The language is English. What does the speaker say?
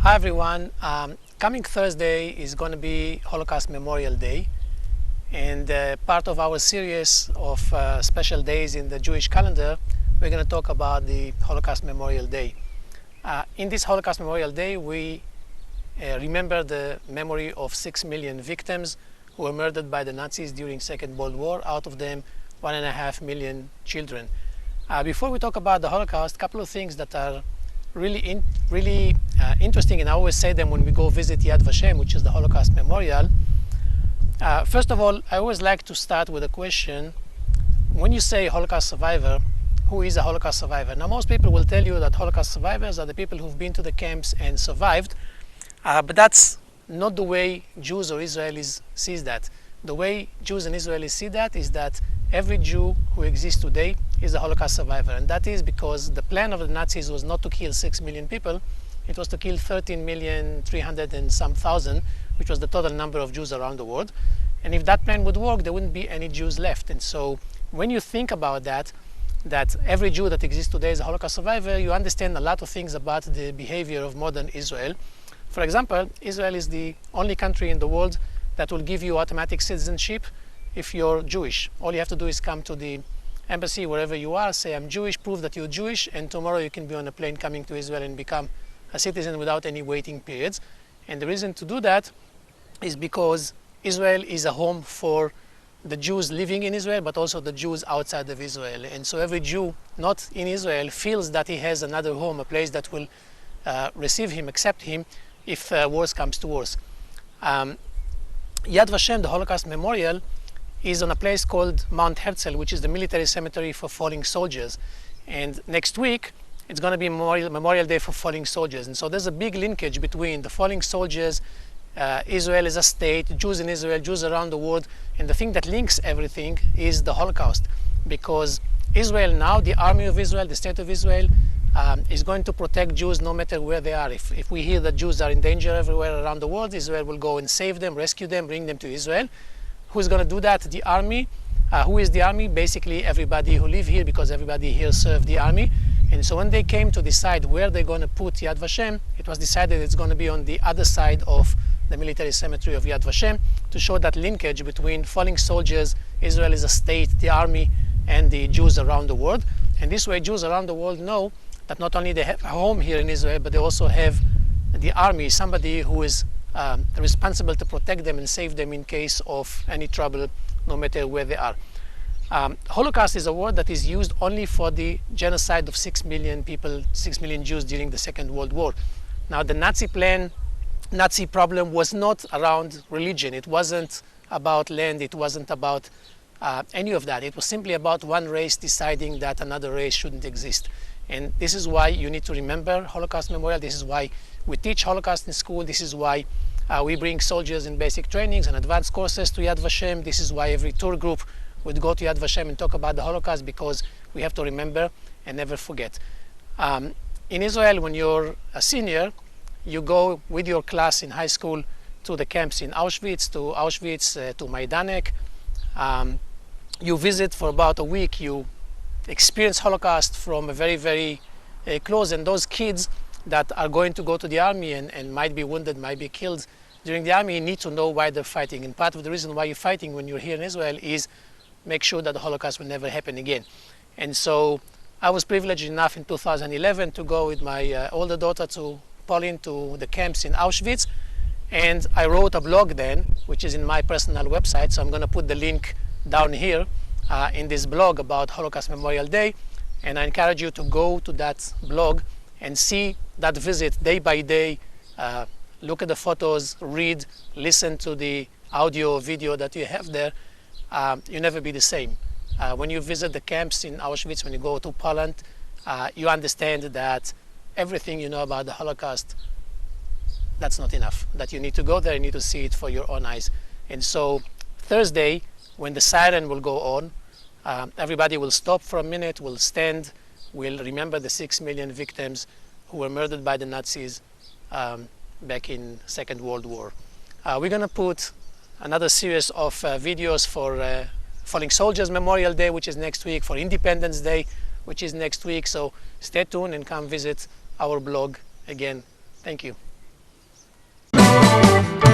Hi everyone. Coming Thursday is going to be Holocaust Memorial Day, and part of our series of special days in the Jewish calendar, we're going to talk about the Holocaust Memorial Day. In this Holocaust Memorial Day, we remember the memory of 6 million victims who were murdered by the Nazis during Second World War, out of them 1.5 million children. Before we talk about the Holocaust, a couple of things that are really interesting, and I always say them when we go visit Yad Vashem, which is the Holocaust Memorial. First of all, I always like to start with a question. When you say Holocaust survivor, who is a Holocaust survivor? Now, most people will tell you that Holocaust survivors are the people who've been to the camps and survived, but that's not the way Jews or Israelis sees that. The way Jews and Israelis see that is that every Jew who exists today is a Holocaust survivor, and that is because the plan of the Nazis was not to kill 6 million people, it was to kill 13,300,000 and some thousand, which was the total number of Jews around the world. And if that plan would work, there wouldn't be any Jews left. And so when you think about that every Jew that exists today is a Holocaust survivor, you understand a lot of things about the behavior of modern Israel. For example, Israel is the only country in the world that will give you automatic citizenship if you're Jewish. All you have to do is come to the embassy wherever you are, say I'm Jewish, prove that you're Jewish, and tomorrow you can be on a plane coming to Israel and become a citizen without any waiting periods. And the reason to do that is because Israel is a home for the Jews living in Israel, but also the Jews outside of Israel. And so every Jew not in Israel feels that he has another home, a place that will receive him, accept him, if worse comes to worse. Yad Vashem, the Holocaust Memorial, is on a place called Mount Herzl, which is the military cemetery for fallen soldiers. And next week, it's going to be Memorial Day for fallen soldiers. And so there's a big linkage between the fallen soldiers, Israel as a state, Jews in Israel, Jews around the world. And the thing that links everything is the Holocaust. Because Israel now, the army of Israel, the state of Israel, is going to protect Jews no matter where they are. If we hear that Jews are in danger everywhere around the world, Israel will go and save them, rescue them, bring them to Israel. Who's going to do that? The army. Who is the army? Basically everybody who live here, because everybody here served the army. And so when they came to decide where they're going to put Yad Vashem, it was decided it's going to be on the other side of the military cemetery of Yad Vashem, to show that linkage between fallen soldiers, Israel is a state, the army, and the Jews around the world. And this way Jews around the world know that not only they have a home here in Israel, but they also have the army, somebody who is responsible to protect them and save them in case of any trouble, no matter where they are. Holocaust is a word that is used only for the genocide of 6 million people, 6 million Jews during the Second World War. Now, the Nazi problem was not around religion. It wasn't about land. It wasn't about any of that. It was simply about one race deciding that another race shouldn't exist. And this is why you need to remember Holocaust Memorial. This is why we teach Holocaust in school. This is why we bring soldiers in basic trainings and advanced courses to Yad Vashem. This is why every tour group would go to Yad Vashem and talk about the Holocaust, because we have to remember and never forget. In Israel, when you're a senior, you go with your class in high school to the camps in Auschwitz, to Majdanek. You visit for about a week. You experience Holocaust from a very, very close. And those kids that are going to go to the army and might be wounded, might be killed during the army, need to know why they're fighting. And part of the reason why you're fighting when you're here in Israel is make sure that the Holocaust will never happen again. And so I was privileged enough in 2011 to go with my older daughter to Poland, to the camps in Auschwitz. And I wrote a blog then, which is in my personal website. So I'm going to put the link down here in this blog about Holocaust Memorial Day. And I encourage you to go to that blog and see that visit day by day. Look at the photos, read, listen to the audio, video that you have there. You'll never be the same. When you visit the camps in Auschwitz, when you go to Poland, you understand that everything you know about the Holocaust, that's not enough. That you need to go there, you need to see it for your own eyes. And so Thursday, when the siren will go on, everybody will stop for a minute, will stand, will remember the 6 million victims who were murdered by the Nazis back in Second World War. We're going to put another series of videos for Fallen Soldiers Memorial Day, which is next week, for Independence Day, which is next week. So stay tuned and come visit our blog again. Thank you. Bye.